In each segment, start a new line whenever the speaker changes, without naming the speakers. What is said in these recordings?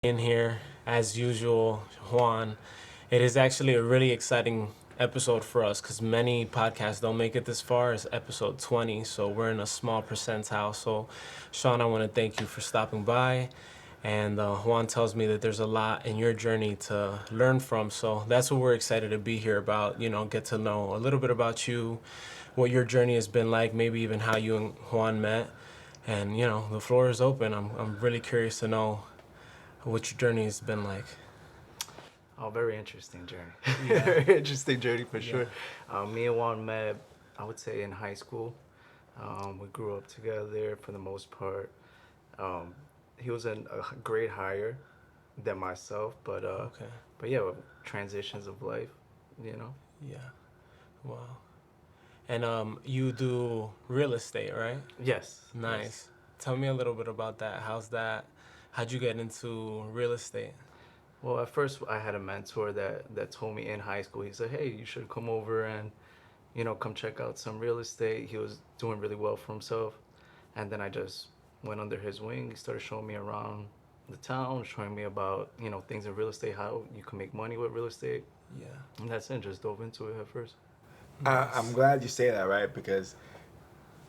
in here, as usual, Juan. It is actually a really exciting episode for us because many podcasts don't make it this far. It's episode 20, so we're in a small percentile. So, Sean, I want to thank you for stopping by. And Juan tells me that there's a lot in your journey to learn from. So that's what we're excited to be here about, get to know a little bit about you, what your journey has been like, maybe even how you and Juan met. And, the floor is open. I'm really curious to know what your journey has been like.
Oh, very interesting journey.
Yeah.
Very interesting journey for
Yeah.
sure. Me and Juan met, I would say, in high school. We grew up together for the most part. Um, he was a grade higher than myself,
Okay.
but yeah, transitions of life, you know.
Yeah. Wow. And you do real estate, right?
Yes.
Nice.
Yes.
Tell me a little bit about that. How's that? How'd you get into real estate?
Well, at first I had a mentor that told me in high school. He said, "Hey, you should come over and come check out some real estate." He was doing really well for himself. And then I just went under his wing. He started showing me around the town, showing me about, things in real estate, how you can make money with real estate.
Yeah.
And that's it, just dove into it at first.
I'm
Nice.
glad you say that, right? Because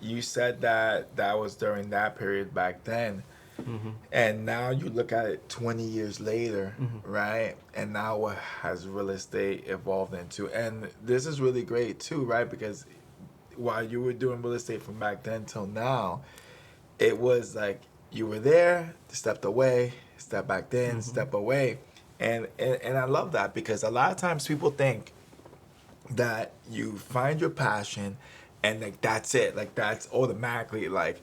you said that that was during that period back then.
Mm-hmm.
And now you look at it 20 years later,
Mm-hmm.
right? And now what has real estate evolved into? And this is really great too, right? Because while you were doing real estate from back then till now, it was like you were there, stepped away, step back in,
Mm-hmm.
step away. And I love that because a lot of times people think that you find your passion and like that's it. Like that's automatically like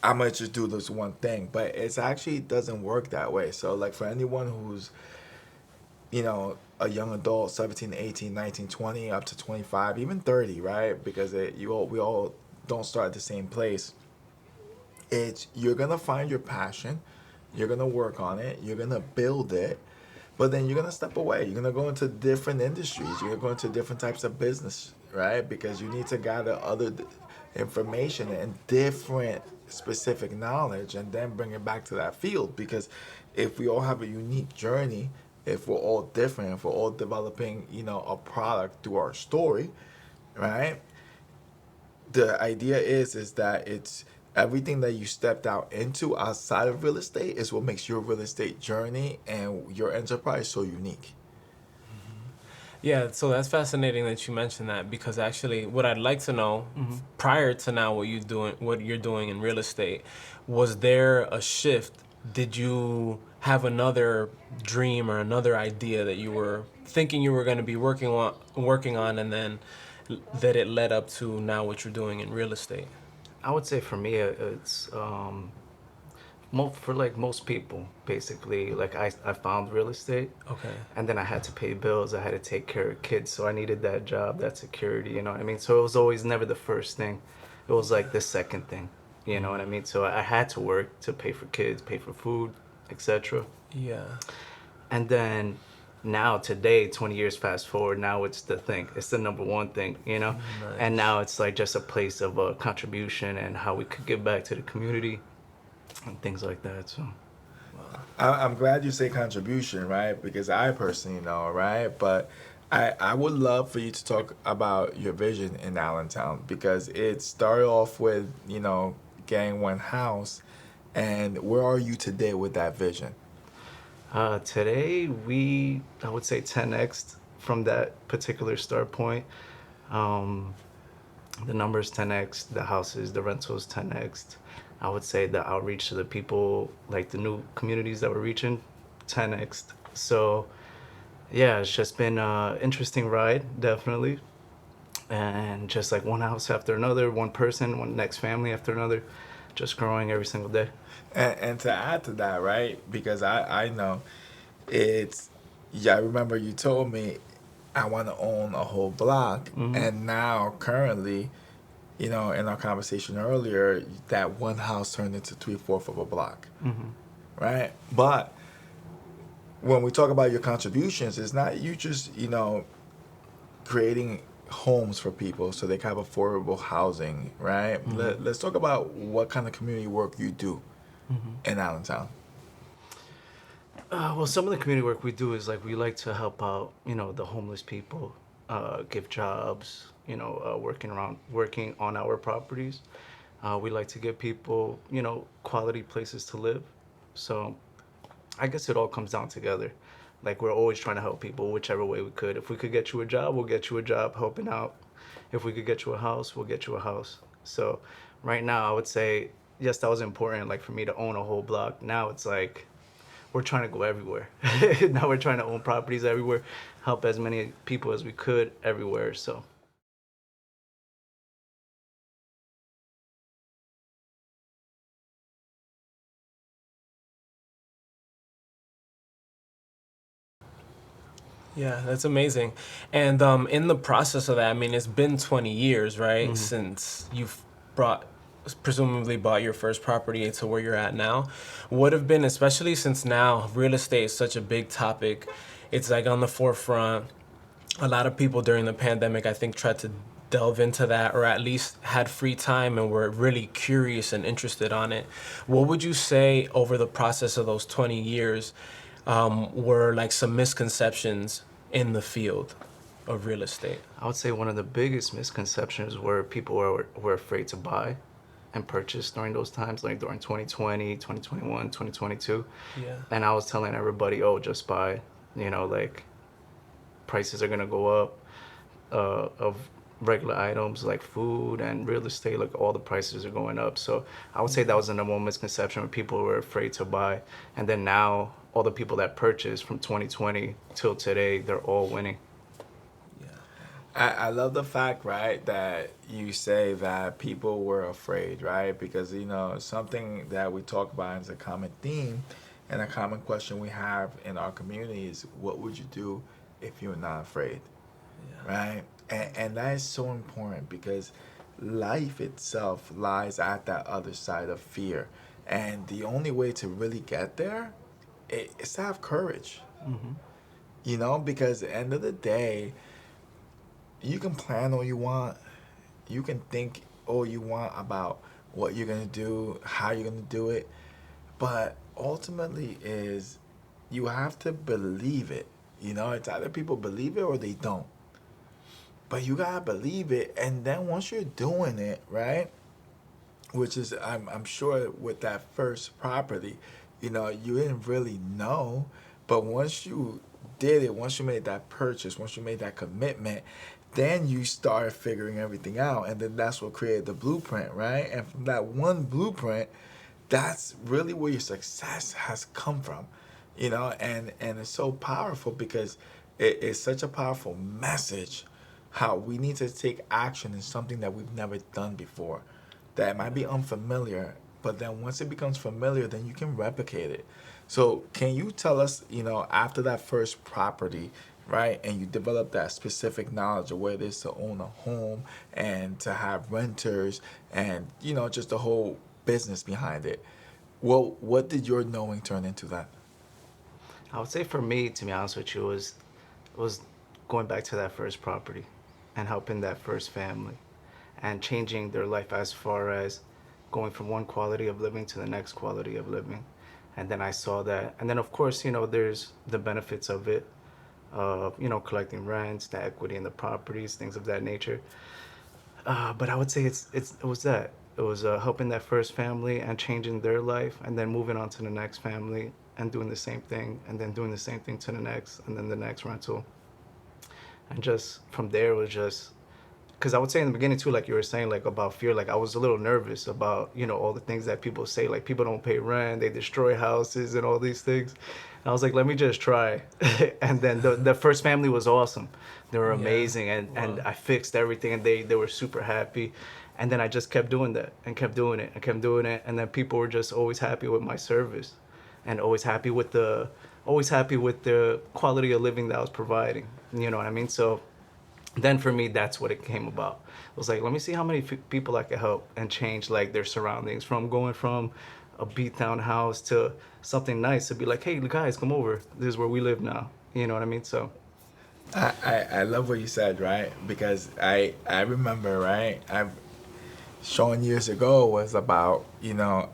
I'm gonna just do this one thing. But it's actually doesn't work that way. So like for anyone who's, a young adult, 17, 18, 19, 20, up to 25, even 30, right? Because we all don't start at the same place. It's you're gonna find your passion, you're gonna work on it, you're gonna build it, but then you're gonna step away. You're gonna go into different industries. You're gonna go into different types of business, right? Because you need to gather information and different specific knowledge, and then bring it back to that field. Because if we all have a unique journey, if we're all different, if we're all developing, a product through our story, right? The idea is that it's everything that you stepped out into outside of real estate is what makes your real estate journey and your enterprise so unique.
Yeah, so that's fascinating that you mentioned that because actually, what I'd like to know,
Mm-hmm.
prior to now, what you're doing in real estate, was there a shift? Did you have another dream or another idea that you were thinking you were going to be working on, and then that it led up to now what you're doing in real estate?
I would say for me, it's for like most people, basically. Like I found real estate,
Okay.
and then I had to pay bills. I had to take care of kids, so I needed that job, that security. You know what I mean? So it was always never the first thing. It was like the second thing. You know what I mean? So I had to work to pay for kids, pay for food, etc.
Yeah.
And then now today, 20 years fast forward, now it's the thing. It's the number one thing, you know? And
Nice.
now it's like just a place of contribution and how we could give back to the community and things like that. So
I'm glad you say contribution, right? Because I personally know, right? But I would love for you to talk about your vision in Allentown because it started off with, getting one house. And where are you today with that vision?
today I would say 10x from that particular start point. Um, the numbers 10x, the houses, the rentals 10x. I would say the outreach to the people, like the new communities that we're reaching, 10x. So yeah, it's just been an interesting ride, definitely. And just like one house after another, one person, one next family after another, just growing every single day.
And to add to that, right? Because I know it's, yeah, I remember you told me I want to own a whole block.
Hmm.
And now, currently, in our conversation earlier, that one house turned into three-fourths of a block,
Hmm.
right? But when we talk about your contributions, it's not you just, creating homes for people so they can have affordable housing, right?
Hmm.
Let's talk about what kind of community work you do
Hmm.
in Allentown.
Well, some of the community work we do is like we like to help out, the homeless people, give jobs, working on our properties. We like to give people, quality places to live. So I guess it all comes down together. Like we're always trying to help people whichever way we could. If we could get you a job, we'll get you a job helping out. If we could get you a house, we'll get you a house. So right now, I would say yes, that was important. Like for me to own a whole block. Now it's like we're trying to go everywhere. Now we're trying to own properties everywhere, help as many people as we could everywhere. So
Yeah, that's amazing. And in the process of that, I mean, it's been 20 years, right, since you've brought presumably bought your first property to where you're at now. What have been, especially since now real estate is such a big topic, it's like on the forefront. A lot of people during the pandemic, I think, tried to delve into that or at least had free time and were really curious and interested on it. What would you say over the process of those 20 years were like some misconceptions in the field of real estate?
I would say one of the biggest misconceptions were people were afraid to buy and purchase during those times, like during 2020, 2021, 2022.
Yeah.
And I was telling everybody, oh, just buy, like prices are gonna go up of regular items like food and real estate, like all the prices are going up. So I would say that was the number one misconception when people were afraid to buy. And then now all the people that purchased from 2020 till today, they're all winning.
I love the fact, right, that you say that people were afraid, right? Because, something that we talk about as a common theme and a common question we have in our community is what would you do if you're not afraid, right? And that is so important because life itself lies at that other side of fear. And the only way to really get there is to have courage, because at the end of the day, you can plan all you want. You can think all you want about what you're gonna do, how you're gonna do it, but ultimately is you have to believe it. It's either people believe it or they don't. But you gotta believe it, and then once you're doing it, right? Which is I'm sure with that first property, you didn't really know, but once you did it, once you made that purchase, once you made that commitment, then you start figuring everything out, and then that's what created the blueprint, right? And from that one blueprint, that's really where your success has come from, and it's so powerful because it's such a powerful message how we need to take action in something that we've never done before, that might be unfamiliar, but then once it becomes familiar, then you can replicate it. So can you tell us, after that first property, right, and you develop that specific knowledge of what it is to own a home and to have renters and, just the whole business behind it, well, what did your knowing turn into that?
I would say for me, to be honest with you, was going back to that first property and helping that first family and changing their life as far as going from one quality of living to the next quality of living. And then I saw that. And then, of course, there's the benefits of it, collecting rents, the equity in the properties, things of that nature. But I would say it was that. It was helping that first family and changing their life, and then moving on to the next family and doing the same thing, and then doing the same thing to the next, and then the next rental. And just from there, it was just because I would say in the beginning too, like you were saying, like about fear, like I was a little nervous about, all the things that people say, like people don't pay rent, they destroy houses and all these things. And I was like, let me just try. And then the first family was awesome. They were amazing, and I fixed everything, and they were super happy. And then I just kept doing that and kept doing it and kept doing it. And then people were just always happy with my service and always happy with the quality of living that I was providing. You know what I mean? So then for me, that's what it came about. It was like, let me see how many people I could help and change like their surroundings, from going from a beat down house to something nice, to be like, hey guys, come over. This is where we live now. You know what I mean? So
I love what you said, right? Because I remember, right? I've showing years ago was about,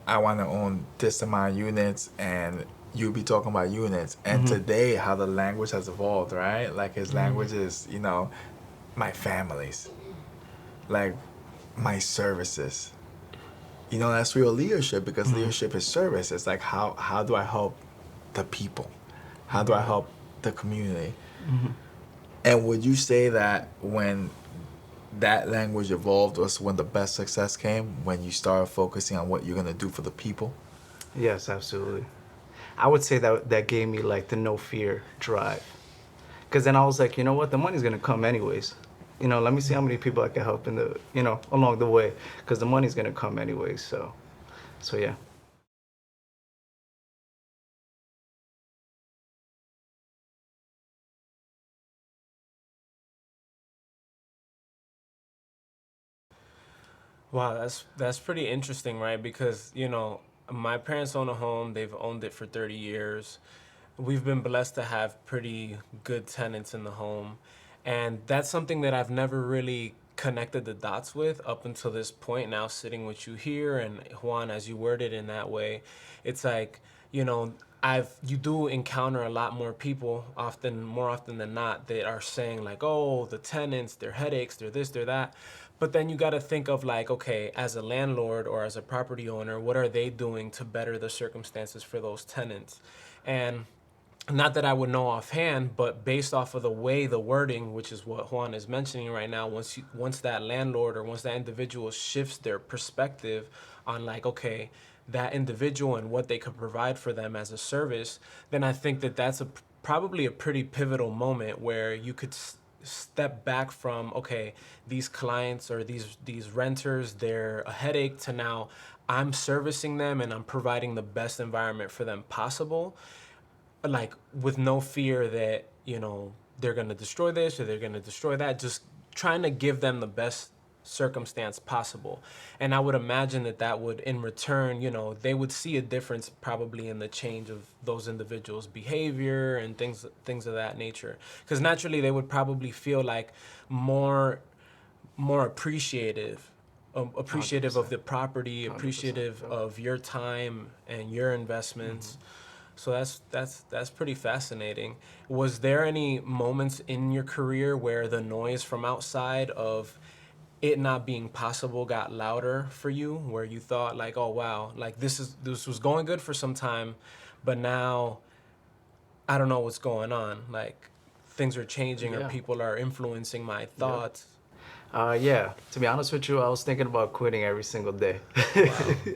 I want to own this amount of units, and you'd be talking about units. And today, how the language has evolved, right? Like his language is, my families, like my services. That's real leadership, because leadership is service. It's like, how do I help the people? How do I help the community? And would you say that when that language evolved was when the best success came, when you started focusing on what you're going to do for the people?
Yes, absolutely. I would say that gave me like the no fear drive. Because then I was like, you know what, the money's gonna come anyways. Let me see how many people I can help along the way, because the money's gonna come anyways. So yeah.
Wow, that's pretty interesting, right? Because, my parents own a home. They've owned it for 30 years. We've been blessed to have pretty good tenants in the home. And that's something that I've never really connected the dots with up until this point. Now sitting with you here, and Juan, as you worded in that way, it's like, you know, you do encounter a lot more people, more often than not, that are saying like, oh, the tenants, they're headaches, they're this, they're that. But then you got to think of like, okay, as a landlord or as a property owner, what are they doing to better the circumstances for those tenants? And not that I would know offhand, but based off of the way the wording, which is what Juan is mentioning right now, once that landlord or once that individual shifts their perspective on like, okay, that individual and what they could provide for them as a service, then I think that that's probably a pretty pivotal moment where you could step back from, okay, these clients or these renters, they're a headache, to now I'm servicing them and I'm providing the best environment for them possible, like with no fear that, they're going to destroy this or they're going to destroy that, just trying to give them the best circumstance possible. And I would imagine that would in return, they would see a difference probably in the change of those individuals' behavior and things of that nature, because naturally they would probably feel like more appreciative of the property,
100%.
appreciative of your time and your investments. So that's pretty fascinating. Was there any moments in your career where the noise from outside of it not being possible got louder for you, where you thought like, oh wow, like this was going good for some time, but now I don't know what's going on. Like things are changing or
Yeah.
people are influencing my thoughts.
Yeah, to be honest with you, I was thinking about quitting every single day.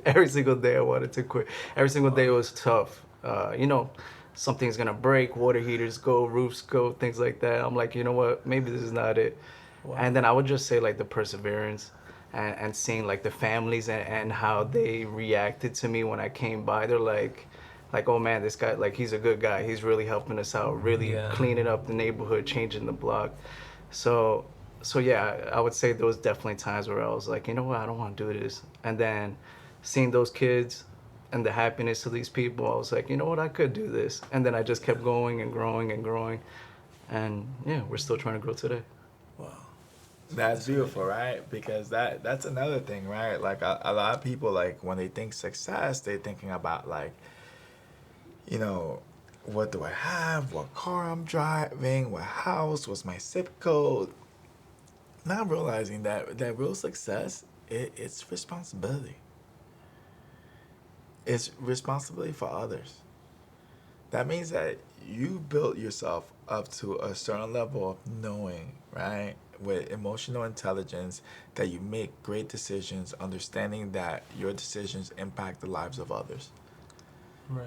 Every single day I wanted to quit. Every single day was tough. Something's gonna break, water heaters go, roofs go, things like that. I'm like, you know what, maybe this is not it.
Wow.
And then I would just say like the perseverance and seeing like the families and how they reacted to me when I came by. They're like, oh man, this guy, like he's a good guy. He's really helping us out, really
Yeah.
cleaning up the neighborhood, changing the block. So so yeah, I would say there was definitely times where I was like, you know what, I don't want to do this. And then seeing those kids and the happiness of these people, I was like, you know what, I could do this. And then I just kept going and growing and growing. And yeah, we're still trying to grow today.
Wow.
That's beautiful, right? Because that's another thing, right? Like a lot of people, like when they think success, they're thinking about like, what do I have? What car I'm driving? What house? What's my zip code? Not realizing that real success, it's responsibility. It's responsibility for others. That means that you built yourself up to a certain level of knowing, right? With emotional intelligence, that you make great decisions, understanding that your decisions impact the lives of others.
Right.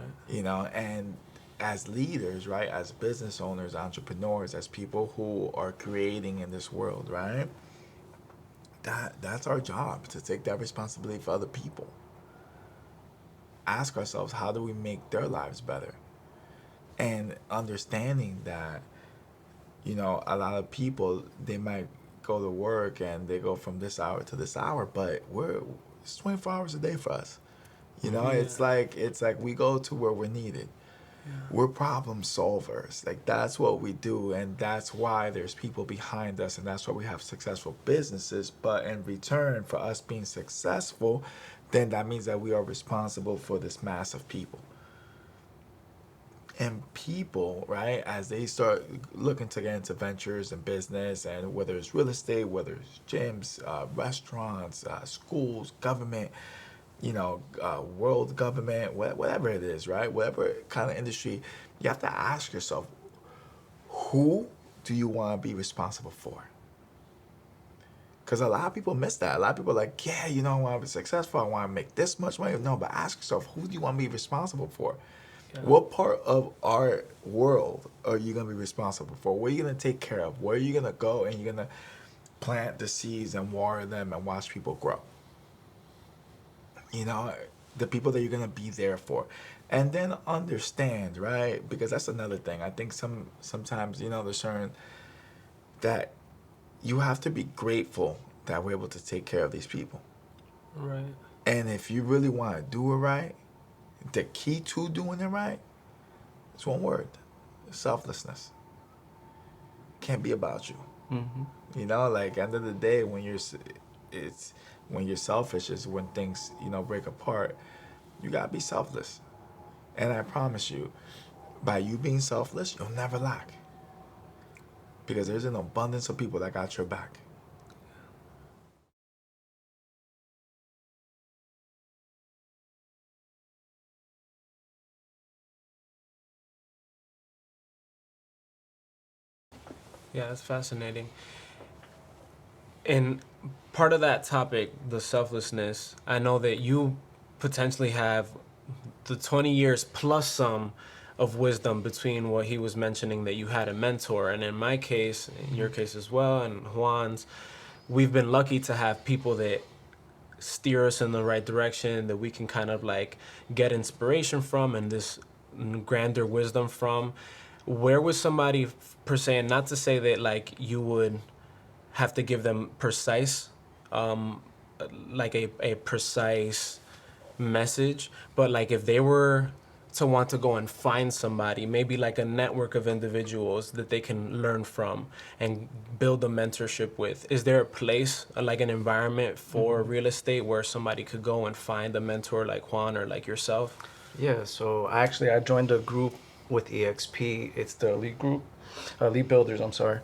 And as leaders, right, as business owners, entrepreneurs, as people who are creating in this world, right, that's our job, to take that responsibility for other people. Ask ourselves, how do we make their lives better? And understanding that, a lot of people, they might go to work and they go from this hour to this hour, but it's 24 hours a day for us. It's like we go to where we're needed. We're problem solvers. Like that's what we do, and that's why there's people behind us, and that's why we have successful businesses. But in return for us being successful, then that means that we are responsible for this mass of people. And people, right, as they start looking to get into ventures and business, and whether it's real estate, whether it's gyms, restaurants, schools, government, world government, whatever it is, right? Whatever kind of industry, you have to ask yourself, who do you want to be responsible for? Because a lot of people miss that. A lot of people are like, yeah, I want to be successful. I want to make this much money. No, but ask yourself, who do you want to be responsible for?
Yeah.
What part of our world are you going to be responsible for? What are you going to take care of? Where are you going to go and you're going to plant the seeds and water them and watch people grow? The people that you're going to be there for. And then understand, right? Because that's another thing. I think sometimes, there's certain that you have to be grateful that we're able to take care of these people.
Right.
And if you really want to do it right, the key to doing it right is one word: selflessness. Can't be about you.
Mm-hmm.
End of the day, when you're selfish is when things break apart. You gotta be selfless, and I promise you, by you being selfless, you'll never lack. Because there's an abundance of people that got your back.
Yeah, that's fascinating. And part of that topic, the selflessness, I know that you potentially have the 20 years plus some of wisdom between what he was mentioning, that you had a mentor. And in my case, in your case as well, and Juan's, we've been lucky to have people that steer us in the right direction, that we can kind of like get inspiration from and this grander wisdom from. Where was somebody per se, and not to say that like you would have to give them precise, um, like a precise message, but like if they were to want to go and find somebody, maybe like a network of individuals that they can learn from and build a mentorship with, is there a place, like an environment for real estate where somebody could go and find a mentor like Juan or like yourself?
Yeah, so I joined a group with EXP. It's the Elite Group, Elite Builders, I'm sorry.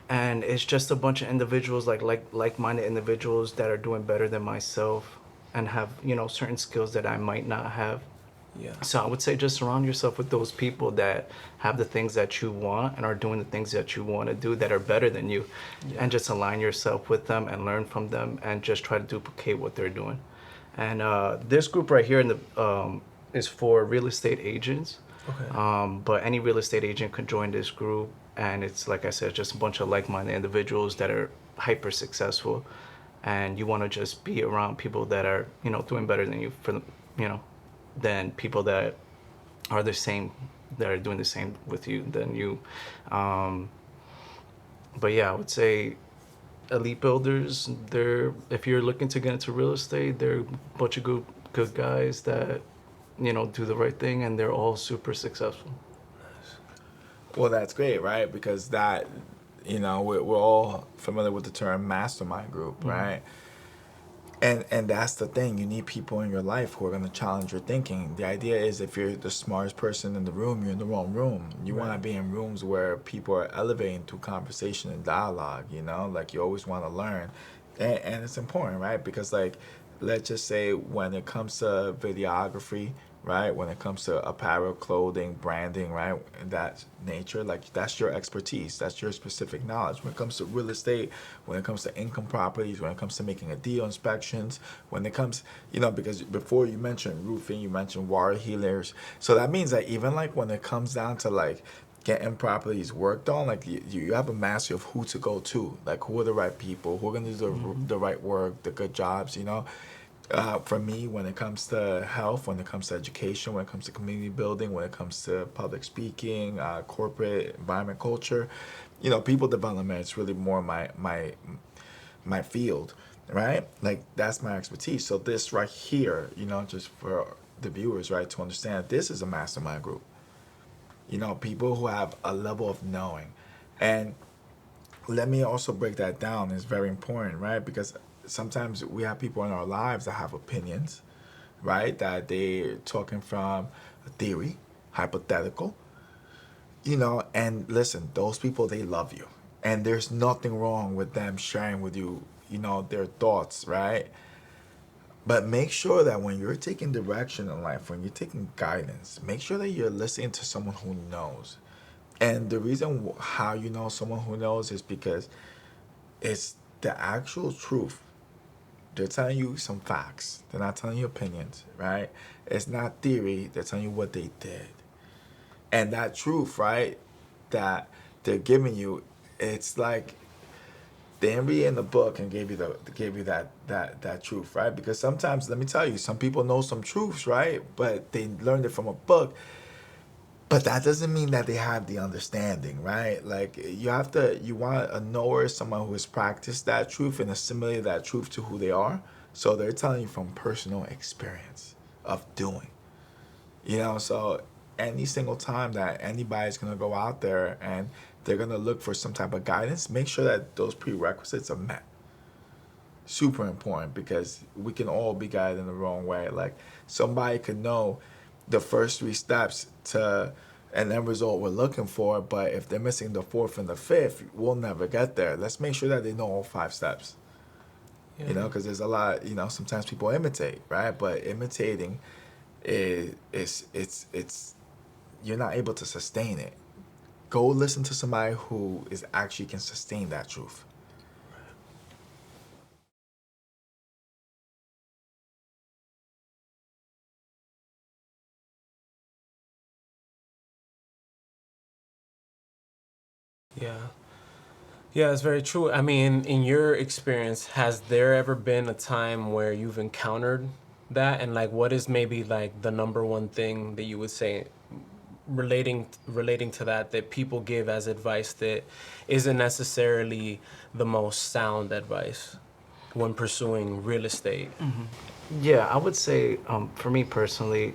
And it's just a bunch of individuals, like-minded individuals that are doing better than myself and have, certain skills that I might not have.
Yeah.
So I would say just surround yourself with those people that have the things that you want and are doing the things that you want to do that are better than you.
Yeah.
And just align yourself with them and learn from them and just try to duplicate what they're doing. And this group right here is for real estate agents.
Okay.
But any real estate agent could join this group, and it's, like I said, just a bunch of like-minded individuals that are hyper successful, and you want to just be around people that are doing better than you than people that are the same, that are doing the same with you than you. Um, but yeah, I would say Elite Builders, if you're looking to get into real estate, they're a bunch of good guys that do the right thing, and they're all super successful.
Well, that's great, right? Because we're all familiar with the term mastermind group, right? And that's the thing. You need people in your life who are going to challenge your thinking. The idea is, if you're the smartest person in the room, you're in the wrong room. You want to be in rooms where people are elevating through conversation and dialogue, like you always want to learn. And it's important, right? Because let's just say when it comes to videography, right? When it comes to apparel, clothing, branding, right? That nature, that's your expertise. That's your specific knowledge. When it comes to real estate, when it comes to income properties, when it comes to making a deal, inspections, when it comes, because before you mentioned roofing, you mentioned water healers. So that means that even when it comes down to getting properties worked on, you have a mastery of who to go to, who are the right people, who are going to do the right work, the good jobs, For me, when it comes to health, when it comes to education, when it comes to community building, when it comes to public speaking, corporate environment, culture, people development is really more my field, right? That's my expertise. So this right here, just for the viewers, right, to understand, this is a mastermind group. People who have a level of knowing. And let me also break that down. It's very important, right? Because sometimes we have people in our lives that have opinions, right? That they're talking from a theory. hypothetical, and listen, those people, they love you. And there's nothing wrong with them sharing with you, their thoughts, right? But make sure that when you're taking direction in life, when you're taking guidance, make sure that you're listening to someone who knows. And the reason how you know someone who knows is because it's the actual truth. They're telling you some facts. They're not telling you opinions, right? It's not theory. They're telling you what they did. And that truth, right, that they're giving you, it's like they didn't read in the book and gave you that truth, right? Because sometimes, let me tell you, some people know some truths, right? But they learned it from a book. But that doesn't mean that they have the understanding, right? Like you want a knower, someone who has practiced that truth and assimilated that truth to who they are. So they're telling you from personal experience of doing, so any single time that anybody's going to go out there and they're going to look for some type of guidance, make sure that those prerequisites are met. Super important, because we can all be guided in the wrong way. Like, somebody could know the first 3 steps to an end result we're looking for, but if they're missing the 4th and the 5th, we'll never get there. Let's make sure that they know all 5 steps.
Yeah.
Because there's a lot, sometimes people imitate, right? But imitating it's you're not able to sustain it. Go listen to somebody who is actually can sustain that truth.
Yeah. Yeah, it's very true. I mean, in your experience, has there ever been a time where you've encountered that? And like, what is maybe like the number one thing that you would say relating to that people give as advice that isn't necessarily the most sound advice when pursuing real estate?
Yeah, I would say for me personally,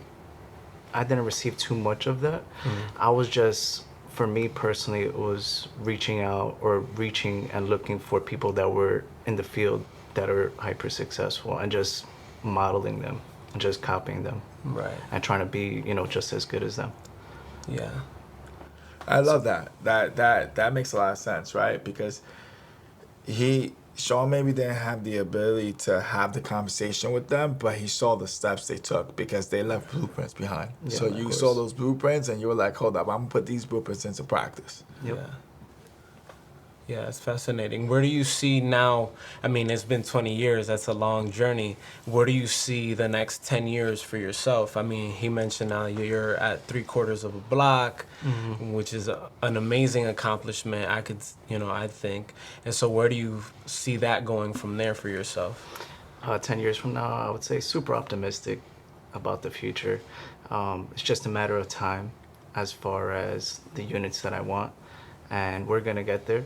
I didn't receive too much of that. I was just, for me personally, it was reaching out or reaching and looking for people that were in the field that are hyper successful and just modeling them and just copying them
Right.
and trying to be, just as good as them.
Yeah.
I love that. That makes a lot of sense, right? Because Sean maybe didn't have the ability to have the conversation with them, but he saw the steps they took because they left blueprints behind.
Yeah,
so
of
you
course.
saw those blueprints and you were like, hold up, I'm gonna put these blueprints into practice.
Yep.
Yeah. Yeah, it's fascinating. Where do you see now? I mean, it's been 20 years. That's a long journey. Where do you see the next 10 years for yourself? I mean, he mentioned now you're at 3/4 of a block, which is an amazing accomplishment. I think. And so where do you see that going from there for yourself?
10 years from now, I would say super optimistic about the future. It's just a matter of time as far as the units that I want, and we're going to get there.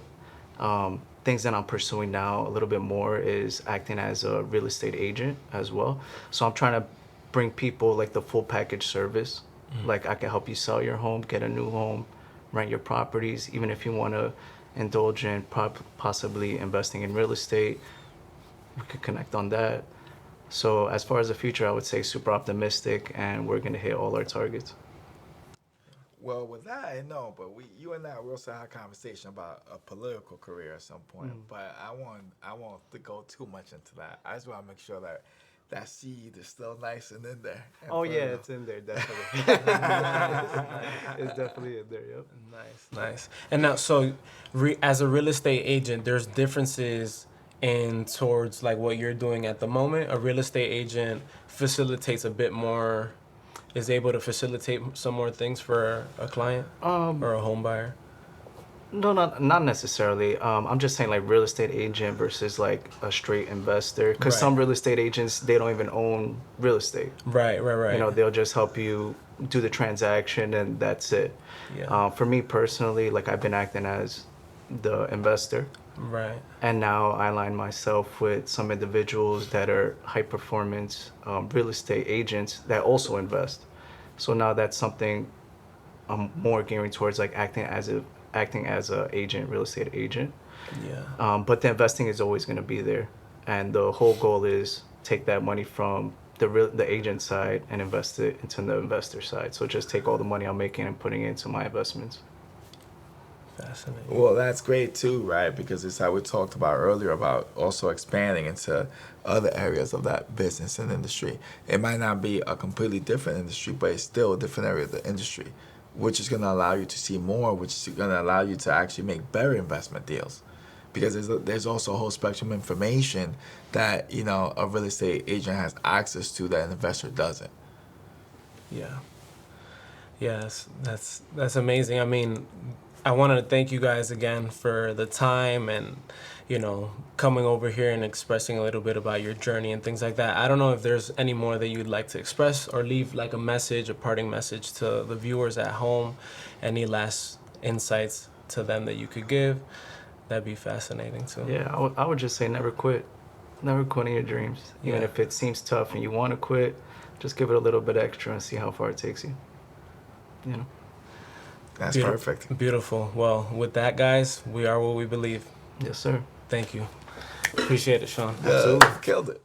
Things that I'm pursuing now a little bit more is acting as a real estate agent as well. So I'm trying to bring people like the full package service. Like, I can help you sell your home, get a new home, rent your properties, even if you want to indulge in possibly investing in real estate, we could connect on that. So as far as the future, I would say super optimistic, and we're going to hit all our targets.
Well, with that, I know, but you and I, we also had a conversation about a political career at some point. But I want to go too much into that. I just want to make sure that seed is still nice and in there. And
Oh yeah,
fertile.
it's in there, definitely. It's definitely in there, yep.
Nice. And now, so as a real estate agent, there's differences in towards like what you're doing at the moment. A real estate agent facilitates a bit more, is able to facilitate some more things for a client or a home buyer.
No, not necessarily. I'm just saying like real estate agent versus like a straight investor. Because
Right.
some real estate agents, they don't even own real estate.
Right.
They'll just help you do the transaction and that's it.
Yeah.
For me personally, like I've been acting as the investor.
Right.
And now I align myself with some individuals that are high performance real estate agents that also invest. So now that's something I'm more gearing towards, like acting as a agent, real estate agent.
Yeah.
But the investing is always going to be there, and the whole goal is take that money from the agent side and invest it into the investor side. So just take all the money I'm making and putting it into my investments.
Fascinating.
Well, that's great too, right? Because it's how we talked about earlier about also expanding into other areas of that business and industry. It might not be a completely different industry, but it's still a different area of the industry, which is going to allow you to see more, which is going to allow you to actually make better investment deals. Because there's also a whole spectrum of information that, you know, a real estate agent has access to that an investor doesn't.
Yeah. Yes, that's amazing. I mean, I wanted to thank you guys again for the time and, you know, coming over here and expressing a little bit about your journey and things like that. I don't know if there's any more that you'd like to express or leave like a message, a parting message to the viewers at home. Any last insights to them that you could give? That'd be fascinating too.
Yeah, I would just say never quit. Never quit on your dreams. Even
Yeah.
if it seems tough and you want to quit, just give it a little bit extra and see how far it takes you. You know?
That's
Beauti-
perfect.
Beautiful. Well, with that, guys, we are what we believe.
Yes, sir.
Thank you. Appreciate it, Sean.
Absolutely.
Killed it.